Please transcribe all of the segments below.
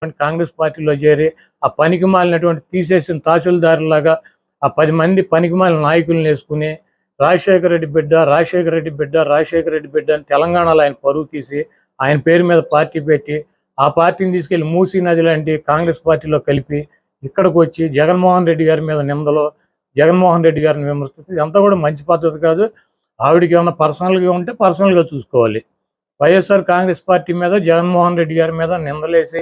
కాంగ్రెస్ పార్టీలో చేరి ఆ పనికి మాలినటువంటి తీసేసిన తహసీల్దారులాగా ఆ 10 మంది పనికి మాలిన నాయకులను వేసుకుని రాజశేఖర రెడ్డి బిడ్డ రాజశేఖర రెడ్డి బిడ్డ రాజశేఖర రెడ్డి బిడ్డ అని తెలంగాణలో ఆయన పరువు తీసి ఆయన పేరు మీద పార్టీ పెట్టి ఆ పార్టీని తీసుకెళ్లి మూసీ నది లాంటి కాంగ్రెస్ పార్టీలో కలిపి ఇక్కడికి వచ్చి జగన్మోహన్ రెడ్డి గారి మీద నిందలో జగన్మోహన్ రెడ్డి గారిని విమర్శిస్తుంది. ఇదంతా కూడా మంచి పద్ధతి కాదు. ఆవిడకి ఏమైనా పర్సనల్గా ఉంటే పర్సనల్గా చూసుకోవాలి. వైఎస్ఆర్ కాంగ్రెస్ పార్టీ మీద జగన్మోహన్ రెడ్డి గారి మీద నిందలేసి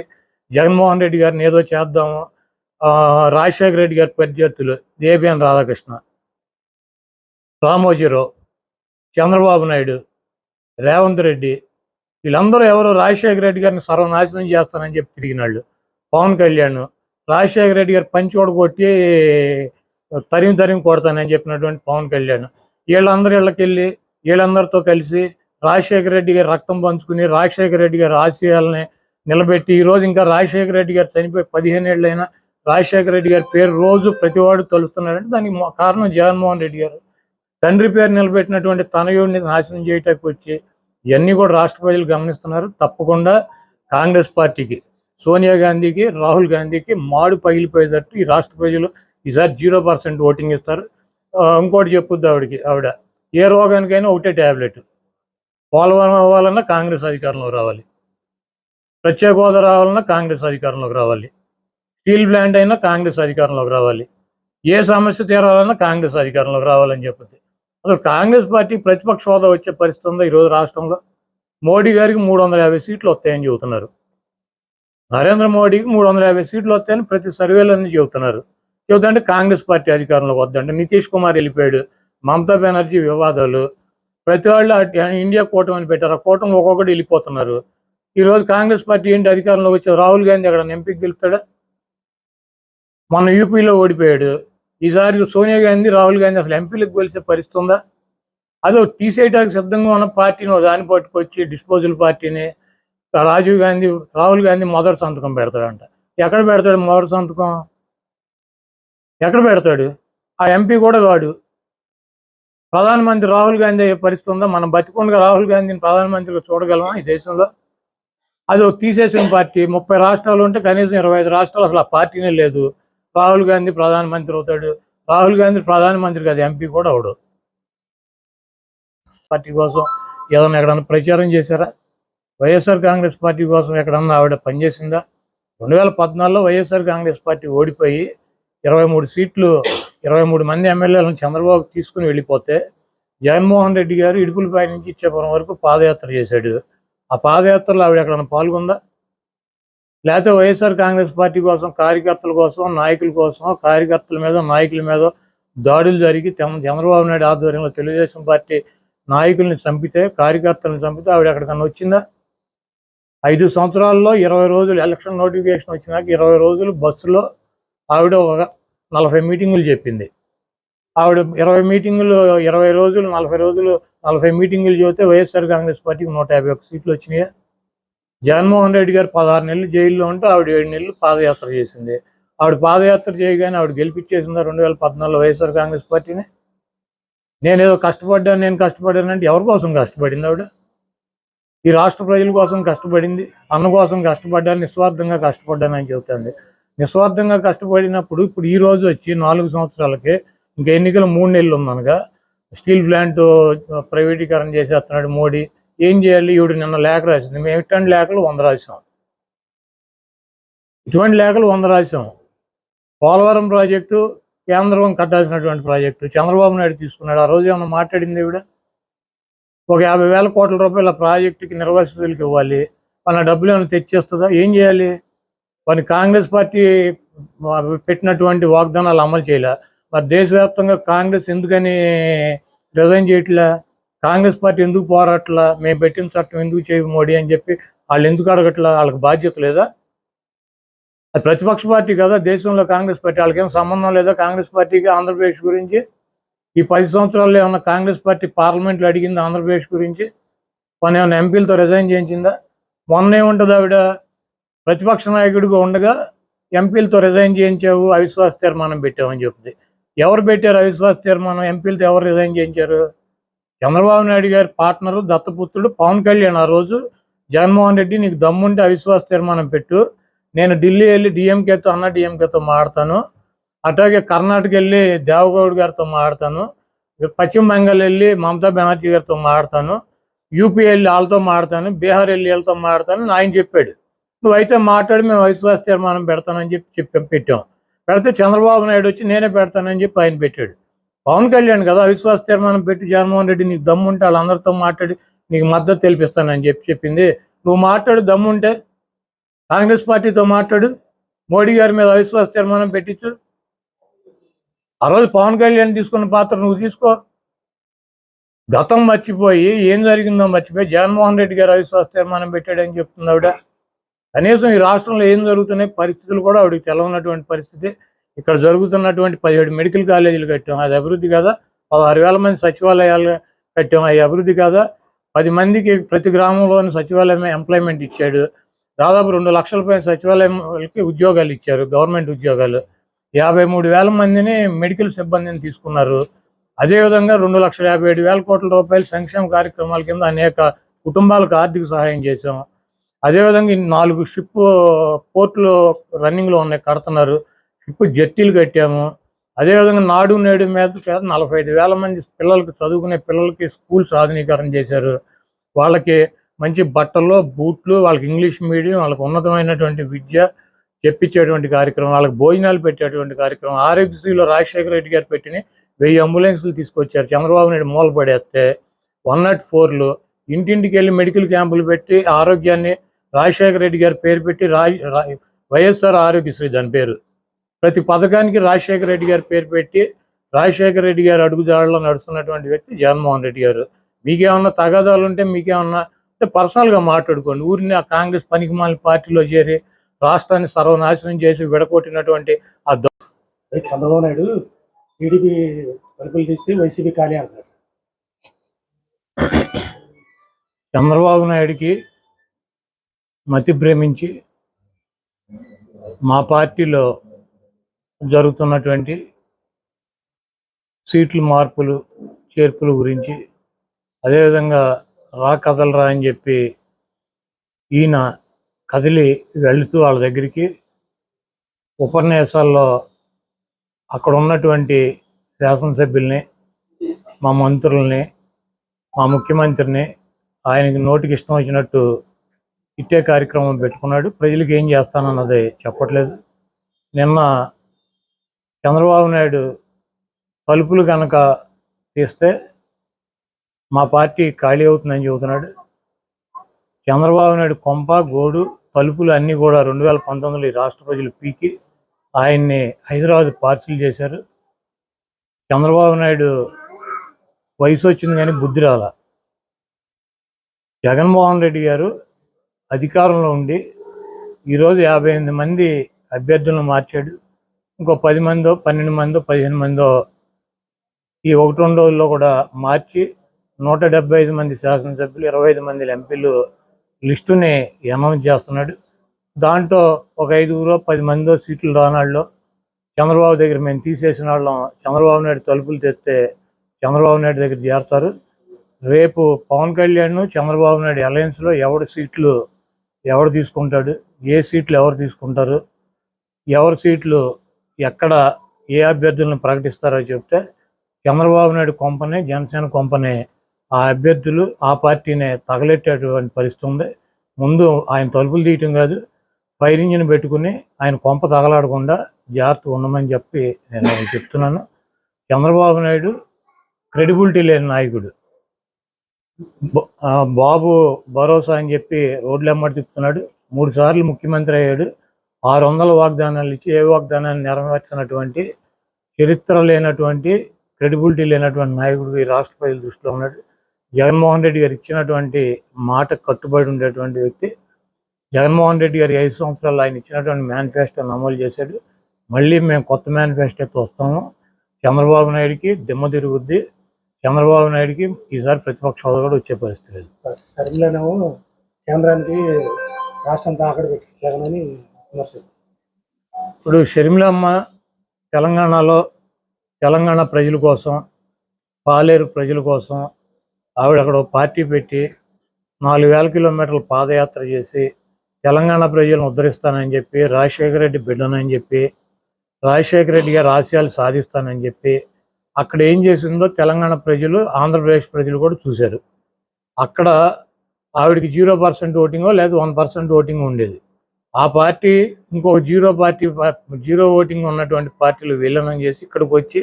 జగన్మోహన్ రెడ్డి గారిని ఏదో చేద్దాము, రాజశేఖర రెడ్డి గారి ప్రత్యర్థులు దేబిఎన్ రాధాకృష్ణ, రామోజీరావు, చంద్రబాబు నాయుడు, రేవంత్ రెడ్డి, వీళ్ళందరూ ఎవరో రాజశేఖర రెడ్డి గారిని సర్వనాశనం చేస్తానని చెప్పి తిరిగినాళ్ళు. పవన్ కళ్యాణ్ రాజశేఖర రెడ్డి గారు పంచి కొట్టి తరిమి కొడతానని చెప్పినటువంటి పవన్ కళ్యాణ్ వీళ్ళందరూ ఇళ్ళకెళ్ళి వీళ్ళందరితో కలిసి రాజశేఖర రెడ్డి గారి రక్తం పంచుకుని రాజశేఖర రెడ్డి గారి ఆశయాలని నిలబెట్టి ఈరోజు ఇంకా రాజశేఖర రెడ్డి గారు చనిపోయి 15 ఏళ్ళైనా రాజశేఖర రెడ్డి గారి పేరు రోజు ప్రతివాడు తలుస్తున్నాడంటే దానికి కారణం జగన్మోహన్ రెడ్డి గారు. తండ్రి పేరు నిలబెట్టినటువంటి తనయుడిని నాశనం చేయటానికి వచ్చి ఇవన్నీ కూడా రాష్ట్ర ప్రజలు గమనిస్తున్నారు. తప్పకుండా కాంగ్రెస్ పార్టీకి, సోనియా గాంధీకి, రాహుల్ గాంధీకి మాడు పగిలిపోయేటట్టు ఈ రాష్ట్ర ప్రజలు ఈసారి 0% ఓటింగ్ ఇస్తారు. ఇంకోటి చెప్పుద్ది ఆవిడ ఏ రోగానికైనా ఒకటే ట్యాబ్లెట్, పోలవరం అవ్వాలన్నా కాంగ్రెస్ అధికారంలోకి రావాలి, ప్రత్యేక హోదా రావాలన్నా కాంగ్రెస్ అధికారంలోకి రావాలి, స్టీల్ ప్లాంట్ అయినా కాంగ్రెస్ అధికారంలోకి రావాలి, ఏ సమస్య తీరాలన్నా కాంగ్రెస్ అధికారంలోకి రావాలని చెప్పింది. అసలు కాంగ్రెస్ పార్టీ ప్రతిపక్ష హోదా వచ్చే పరిస్థితి ఉందో ఈరోజు రాష్ట్రంలో? మోడీ గారికి 350 సీట్లు వస్తాయని చెబుతున్నారు. నరేంద్ర మోడీకి 350 సీట్లు వస్తాయని ప్రతి సర్వేలన్నీ చెబుతున్నారు. చెబుతుంటే కాంగ్రెస్ పార్టీ అధికారంలోకి వద్దంటే నితీష్ కుమార్ వెళ్ళిపోయాడు, మమతా బెనర్జీ వివాదాలు, ప్రతి వాళ్ళు ఇండియా కూటమి పెట్టారు. ఆ కూటమి ఒక్కొక్కటి వెళ్ళిపోతున్నారు. ఈరోజు కాంగ్రెస్ పార్టీ ఏంటి అధికారంలోకి వచ్చి రాహుల్ గాంధీ అక్కడ ఎంపీకి గెలుస్తాడా? మొన్న యూపీలో ఓడిపోయాడు. ఈసారి సోనియా గాంధీ రాహుల్ గాంధీ అసలు ఎంపీలకు గెలిచే పరిస్థితి ఉందా? అదో తీసేయడానికి సిద్ధంగా ఉన్న పార్టీని దాన్ని పట్టుకొచ్చి డిస్పోజల్ పార్టీని రాహుల్ గాంధీ మొదటి సంతకం పెడతాడంట. ఎక్కడ పెడతాడు మొదటి సంతకం? ఎక్కడ పెడతాడు? ఆ ఎంపీ కూడా కాడు. ప్రధానమంత్రి రాహుల్ గాంధీ అయ్యే పరిస్థితి ఉందా? మనం బతికుండగా రాహుల్ గాంధీని ప్రధానమంత్రిగా చూడగలమా ఈ దేశంలో? అది తీసేసిన పార్టీ 30 రాష్ట్రాలు ఉంటే కనీసం 25 రాష్ట్రాలు అసలు ఆ పార్టీనే లేదు. రాహుల్ గాంధీ ప్రధానమంత్రి అవుతాడు. రాహుల్ గాంధీ ప్రధానమంత్రి కాదు, ఎంపీ కూడా అవడు. పార్టీ కోసం ఏదన్నా ఎక్కడన్నా ప్రచారం చేశారా? వైఎస్ఆర్ కాంగ్రెస్ పార్టీ కోసం ఎక్కడన్నా ఆవిడ పనిచేసిందా? 2014లో వైఎస్ఆర్ కాంగ్రెస్ పార్టీ ఓడిపోయి 23 సీట్లు 23 మంది ఎమ్మెల్యేలను చంద్రబాబు తీసుకుని వెళ్ళిపోతే జగన్మోహన్ రెడ్డి గారు ఇడుపులపై నుంచి ఇచ్చేపురం వరకు పాదయాత్ర చేశాడు. ఆ పాదయాత్రలో ఆవిడ ఎక్కడన్నా పాల్గొందా? లేకపోతే వైఎస్ఆర్ కాంగ్రెస్ పార్టీ కోసం కార్యకర్తల కోసం నాయకుల కోసం కార్యకర్తల మీద నాయకుల మీద దాడులు జరిగి చంద్రబాబు నాయుడు ఆధ్వర్యంలో తెలుగుదేశం పార్టీ నాయకుల్ని చంపితే కార్యకర్తలను చంపితే ఆవిడ ఎక్కడికన్నా వచ్చిందా? 5 సంవత్సరాల్లో 20 రోజులు ఎలక్షన్ నోటిఫికేషన్ వచ్చినాక 20 రోజులు బస్సులో ఆవిడ ఒక 40 మీటింగులు చెప్పింది. ఆవిడ 20 మీటింగులు 20 రోజులు 40 రోజులు 40 మీటింగులు చెబితే వైఎస్ఆర్ కాంగ్రెస్ పార్టీకి 151 సీట్లు వచ్చినాయి. జగన్మోహన్ రెడ్డి గారు 16 నెలలు జైల్లో ఉంటే ఆవిడ 7 నెలలు పాదయాత్ర చేసింది. ఆవిడ పాదయాత్ర చేయగానే ఆవిడ గెలిపించేసిందా 2014లో వైఎస్ఆర్ కాంగ్రెస్ పార్టీని? నేను కష్టపడ్డానంటే ఎవరి కోసం కష్టపడింది ఆవిడ? ఈ రాష్ట్ర ప్రజల కోసం కష్టపడింది, అన్న కోసం కష్టపడ్డాను, నిస్వార్థంగా కష్టపడ్డానని చెబుతుంది. నిస్వార్థంగా కష్టపడినప్పుడు ఇప్పుడు ఈ రోజు వచ్చి 4 సంవత్సరాలకి ఇంకా ఎన్నికలు 3 నెలలు ఉందనగా స్టీల్ ప్లాంట్ ప్రైవేటీకరణ చేసేస్తున్నాడు మోడీ. ఏం చేయాలి? ఈవిడ నిన్న లేఖ రాసింది. మేము ఇటువంటి లేఖలు 100 రాసాం. ఇటువంటి లేఖలు 100 రాసాం. పోలవరం ప్రాజెక్టు కేంద్రం కట్టాల్సినటువంటి ప్రాజెక్టు చంద్రబాబు నాయుడు తీసుకున్నాడు. ఆ రోజు ఏమన్నా మాట్లాడింది ఈవిడ? ఒక 50,000 కోట్ల రూపాయల ప్రాజెక్టుకి నిర్వాసితులకు ఇవ్వాలి, వాళ్ళ డబ్బులు ఏమైనా తెచ్చేస్తుందా? ఏం చేయాలి? మరి కాంగ్రెస్ పార్టీ పెట్టినటువంటి వాగ్దానాలు అమలు చేయలే. మరి దేశవ్యాప్తంగా కాంగ్రెస్ ఎందుకని రిజైన్ చేయట్లా? కాంగ్రెస్ పార్టీ ఎందుకు పోరాట్లా? మేము పెట్టిన చట్టం ఎందుకు చేయవు మోడీ అని చెప్పి వాళ్ళు ఎందుకు అడగట్లా? వాళ్ళకి బాధ్యత లేదా? అది ప్రతిపక్ష పార్టీ కదా దేశంలో కాంగ్రెస్ పార్టీ. వాళ్ళకేం సంబంధం లేదా కాంగ్రెస్ పార్టీకి ఆంధ్రప్రదేశ్ గురించి? ఈ 10 సంవత్సరాల్లో ఏమన్నా కాంగ్రెస్ పార్టీ పార్లమెంట్లో అడిగింది ఆంధ్రప్రదేశ్ గురించి? పని ఏమన్నా ఎంపీలతో రిజైన్ చేయించిందా? మొన్న ఏముంటుంది ఆవిడ ప్రతిపక్ష నాయకుడిగా ఉండగా ఎంపీలతో రిజైన్ చేయించావు, అవిశ్వాస తీర్మానం పెట్టామని చెప్తుంది. ఎవరు పెట్టారు అవిశ్వాస తీర్మానం? ఎంపీలతో ఎవరు రిజైన్ చేయించారు? చంద్రబాబు నాయుడు గారి పార్ట్నరు దత్తపుత్రుడు పవన్ కళ్యాణ్ ఆ రోజు జగన్మోహన్ రెడ్డి నీకు దమ్ముంటే అవిశ్వాస తీర్మానం పెట్టు, నేను ఢిల్లీ వెళ్ళి డిఎంకేతో మాట్లాడతాను, అట్లాగే కర్ణాటక వెళ్ళి దేవగౌడ్ గారితో మాట్లాడతాను, పశ్చిమ బెంగాల్ వెళ్ళి మమతా బెనర్జీ గారితో మాట్లాడతాను, యూపీ వెళ్ళి వాళ్ళతో మాట్లాడతాను, బీహార్ వెళ్ళి వీళ్ళతో మాట్లాడతాను ఆయన చెప్పాడు. నువ్వైతే మాట్లాడి మేము అవిశ్వాస తీర్మానం పెడతానని పెట్టాం. పెడితే చంద్రబాబు నాయుడు వచ్చి నేనే పెడతానని చెప్పి ఆయన పెట్టాడు. పవన్ కళ్యాణ్ కదా అవిశ్వాస తీర్మానం పెట్టి జగన్మోహన్ రెడ్డి నీకు దమ్ముంటే వాళ్ళందరితో మాట్లాడి నీకు మద్దతు తెలిపిస్తానని చెప్పింది. నువ్వు మాట్లాడు, దమ్ముంటే కాంగ్రెస్ పార్టీతో మాట్లాడు, మోడీ గారి మీద అవిశ్వాస తీర్మానం పెట్టించు. ఆ రోజు పవన్ కళ్యాణ్ తీసుకున్న పాత్ర నువ్వు తీసుకో. గతం మర్చిపోయి ఏం జరిగిందో మర్చిపోయి జగన్మోహన్ రెడ్డి గారు అవిశ్వాస తీర్మానం పెట్టాడని చెప్తుంది ఆవిడ. కనీసం ఈ రాష్ట్రంలో ఏం జరుగుతున్నాయి పరిస్థితులు కూడా ఆవిడకి తెలవనటువంటి పరిస్థితి. ఇక్కడ జరుగుతున్నటువంటి 17 మెడికల్ కాలేజీలు కట్టాం, అది అభివృద్ధి కాదా? 16,000 మంది సచివాలయాలు కట్టాం, అది అభివృద్ధి కాదా? 10 మందికి ప్రతి గ్రామంలోని సచివాలయం ఎంప్లాయ్మెంట్ ఇచ్చాడు. దాదాపు 2 లక్షల పైన సచివాలయంకి ఉద్యోగాలు ఇచ్చారు, గవర్నమెంట్ ఉద్యోగాలు. 53,000 మందిని మెడికల్ సిబ్బందిని తీసుకున్నారు. అదేవిధంగా 2,57,000 కోట్ల రూపాయలు సంక్షేమ కార్యక్రమాల కింద అనేక కుటుంబాలకు ఆర్థిక సహాయం చేశాం. అదేవిధంగా 4 షిప్ పోర్టులు రన్నింగ్లో ఉన్నాయి, కడుతున్నారు. షిప్ జట్టీలు కట్టాము. అదేవిధంగా నాడు నేడు మీద 45,000 మంది పిల్లలకి, చదువుకునే పిల్లలకి స్కూల్స్ ఆధునీకరణ చేశారు. వాళ్ళకి మంచి బట్టలు, బూట్లు, వాళ్ళకి ఇంగ్లీష్ మీడియం, వాళ్ళకి ఉన్నతమైనటువంటి విద్య చెప్పించేటువంటి కార్యక్రమం, వాళ్ళకి భోజనాలు పెట్టేటువంటి కార్యక్రమం. ఆరోగ్యశ్రీలో రాజశేఖర రెడ్డి గారు పెట్టిన 1000 అంబులెన్సులు తీసుకొచ్చారు. చంద్రబాబు నాయుడు మూల పడేస్తే 104లు ఇంటింటికి వెళ్ళి మెడికల్ క్యాంపులు పెట్టి ఆరోగ్యాన్ని రాజశేఖర రెడ్డి గారి పేరు పెట్టి వైఎస్ఆర్ ఆరోగ్యశ్రీ దాని పేరు. ప్రతి పథకానికి రాజశేఖర రెడ్డి గారి పేరు పెట్టి రాజశేఖర రెడ్డి గారు అడుగుదాడులో నడుస్తున్నటువంటి వ్యక్తి జగన్మోహన్ రెడ్డి గారు. మీకేమన్నా తగాదాలు ఉంటే మీకేమన్నా అంటే పర్సనల్గా మాట్లాడుకోండి. ఊరిని ఆ కాంగ్రెస్ పనికిమాలిన పార్టీలో చేరి రాష్ట్రాన్ని సర్వనాశనం చేసి విడగొట్టినటువంటి ఆ చంద్రబాబు నాయుడు టీడీపీ తలుపులు తీస్తే వైసీపీ ఖాళీ అంటారు. చంద్రబాబు నాయుడికి మతి భ్రమించి మా పార్టీలో జరుగుతున్నటువంటి సీట్ల మార్పులు చేర్పుల గురించి, అదేవిధంగా కదలరా అని చెప్పి ఈయన కదిలి వెళుతూ వాళ్ళ దగ్గరికి ఉపన్యాసాల్లో అక్కడ ఉన్నటువంటి శాసనసభ్యుల్ని, మా మంత్రుల్ని, మా ముఖ్యమంత్రిని ఆయనకి నోటికి ఇష్టం వచ్చినట్టు ఇట్టే కార్యక్రమం పెట్టుకున్నాడు. ప్రజలకు ఏం చేస్తానన్నది చెప్పట్లేదు. నిన్న చంద్రబాబు నాయుడు తలుపులు కనుక తీస్తే మా పార్టీ ఖాళీ అవుతుందని చెబుతున్నాడు. చంద్రబాబు నాయుడు కొంప గోడు తలుపులు అన్నీ కూడా 2019లో ఈ రాష్ట్ర ప్రజలు పీకి ఆయన్ని హైదరాబాద్ పార్సిల్ చేశారు. చంద్రబాబు నాయుడు వయసు వచ్చింది కానీ బుద్ధి రాల. జగన్మోహన్ రెడ్డి గారు అధికారంలో ఉండి ఈరోజు 58 మంది అభ్యర్థులను మార్చాడు. ఇంకో 10 మందో 12 మందో 15 మందో ఈ 1-2 రోజుల్లో కూడా మార్చి 175 మంది శాసనసభ్యులు, 25 మంది ఎంపీలు లిస్టుని అనౌన్స్ చేస్తున్నాడు. దాంట్లో ఒక 5-10 మందో సీట్లు రానాళ్ళు చంద్రబాబు దగ్గర మేము తీసేసిన వాళ్ళం చంద్రబాబు నాయుడు తలుపులు తెస్తే చంద్రబాబు నాయుడు దగ్గర చేరుతారు. రేపు పవన్ కళ్యాణ్ చంద్రబాబు నాయుడు అలయన్స్లో ఎవడు తీసుకుంటాడు, ఏ సీట్లు ఎవరు తీసుకుంటారు, ఎవరి సీట్లు ఎక్కడ ఏ అభ్యర్థులను ప్రకటిస్తారో చెప్తే చంద్రబాబు నాయుడు కొంపనే, జనసేన కొంపనే ఆ అభ్యర్థులు ఆ పార్టీనే తగలెట్టేటువంటి పరిస్థితి ఉంది. ముందు ఆయన తలుపులు తీయటం కాదు, ఫైర్ ఇంజిన్ పెట్టుకుని ఆయన కొంప తగలాడకుండా జాగ్రత్తగా ఉండమని చెప్పి నేను చెప్తున్నాను. చంద్రబాబు నాయుడు క్రెడిబిలిటీ లేని నాయకుడు. బాబు భరోసా అని చెప్పి రోడ్లు ఎమ్మడి తిప్పుతున్నాడు. 3 సార్లు ముఖ్యమంత్రి అయ్యాడు. 600 వాగ్దానాలు ఇచ్చి ఏ వాగ్దానాన్ని నెరవేర్చినటువంటి చరిత్ర లేనటువంటి, క్రెడిబిలిటీ లేనటువంటి నాయకుడు ఈ రాష్ట్ర ప్రజల దృష్టిలో ఉన్నాడు. జగన్మోహన్ రెడ్డి గారు ఇచ్చినటువంటి మాట కట్టుబడి ఉండేటువంటి వ్యక్తి. జగన్మోహన్ రెడ్డి గారు 5 సంవత్సరాలు ఆయన ఇచ్చినటువంటి మేనిఫెస్టోని అమలు చేశాడు. మళ్ళీ మేము కొత్త మేనిఫెస్టోతో వస్తాము. చంద్రబాబు నాయుడికి దిమ్మ తిరుగుద్ది. చంద్రబాబు నాయుడికి ఈసారి ప్రతిపక్ష హోదా కూడా వచ్చే పరిస్థితి లేదు. సరిగ్గానేమో కేంద్రానికి రాష్ట్రం తాకడ పెట్టి జగనని విమర్శిస్తారు. ఇప్పుడు షర్మిలమ్మ తెలంగాణ ప్రజల కోసం, పాలేరు ప్రజల కోసం ఆవిడ అక్కడ పార్టీ పెట్టి 4,000 కిలోమీటర్లు పాదయాత్ర చేసి తెలంగాణ ప్రజలను ఉద్ధరిస్తానని చెప్పి, రాజశేఖర రెడ్డి బిడ్డనని చెప్పి, రాజశేఖర రెడ్డి గారు ఆశయాలు సాధిస్తానని చెప్పి, అక్కడ ఏం చేసిందో తెలంగాణ ప్రజలు, ఆంధ్రప్రదేశ్ ప్రజలు కూడా చూశారు. అక్కడ ఆవిడకి 0% ఓటింగో లేదా 1% ఓటింగ్ ఉండేది. ఆ పార్టీ ఇంకో జీరో ఓటింగ్ ఉన్నటువంటి పార్టీలు విలీనం చేసి ఇక్కడికి వచ్చి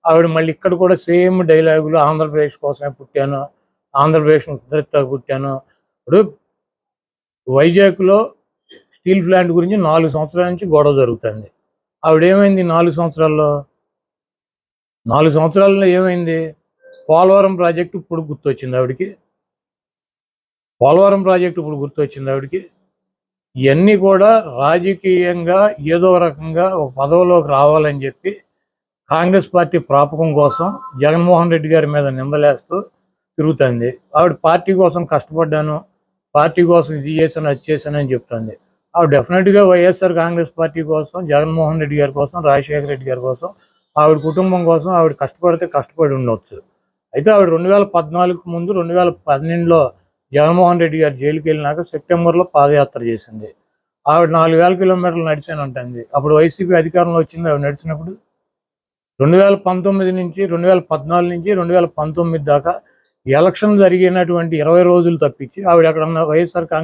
ఆవిడ మళ్ళీ ఇక్కడ కూడా సేమ్ డైలాగులు, ఆంధ్రప్రదేశ్ కోసమే పుట్టాను, ఆంధ్రప్రదేశ్ను ఉద్ధరిస్తా పుట్టాను. ఇప్పుడు వైజాగ్లో స్టీల్ ప్లాంట్ గురించి 4 సంవత్సరాల నుంచి గొడవ జరుగుతుంది. ఆవిడేమైంది 4 సంవత్సరాల్లో? 4 సంవత్సరాల్లో ఏమైంది? పోలవరం ప్రాజెక్టు ఇప్పుడు గుర్తొచ్చింది ఆవిడకి. ఇవన్నీ కూడా రాజకీయంగా ఏదో రకంగా ఒక పదవిలోకి రావాలని చెప్పి కాంగ్రెస్ పార్టీ ప్రాపకం కోసం జగన్మోహన్ రెడ్డి గారి మీద నిందలేస్తూ తిరుగుతుంది. ఆవిడ పార్టీ కోసం కష్టపడ్డాను, పార్టీ కోసం ఇది చేశాను, అది చేశానని చెప్తుంది. ఆవిడ డెఫినెట్గా వైఎస్ఆర్ కాంగ్రెస్ పార్టీ కోసం, జగన్మోహన్ రెడ్డి గారి కోసం, రాజశేఖర రెడ్డి గారి కోసం, ఆవిడ కుటుంబం కోసం ఆవిడ కష్టపడి ఉండవచ్చు. అయితే ఆవిడ 2014 ముందు 2012లో జగన్మోహన్ రెడ్డి గారు జైలుకి వెళ్ళినాక సెప్టెంబర్లో పాదయాత్ర చేసింది. ఆవిడ 4000 కిలోమీటర్లు నడిచాను అంటుంది. అప్పుడు వైసీపీ అధికారంలో వచ్చింది. ఆవిడ నడిచినప్పుడు 2014 నుంచి 2019 దాకా ఎలక్షన్ జరిగినటువంటి 20 రోజులు తప్పించి ఆవిడ ఎక్కడన్నా వైఎస్ఆర్ కాంగ్రెస్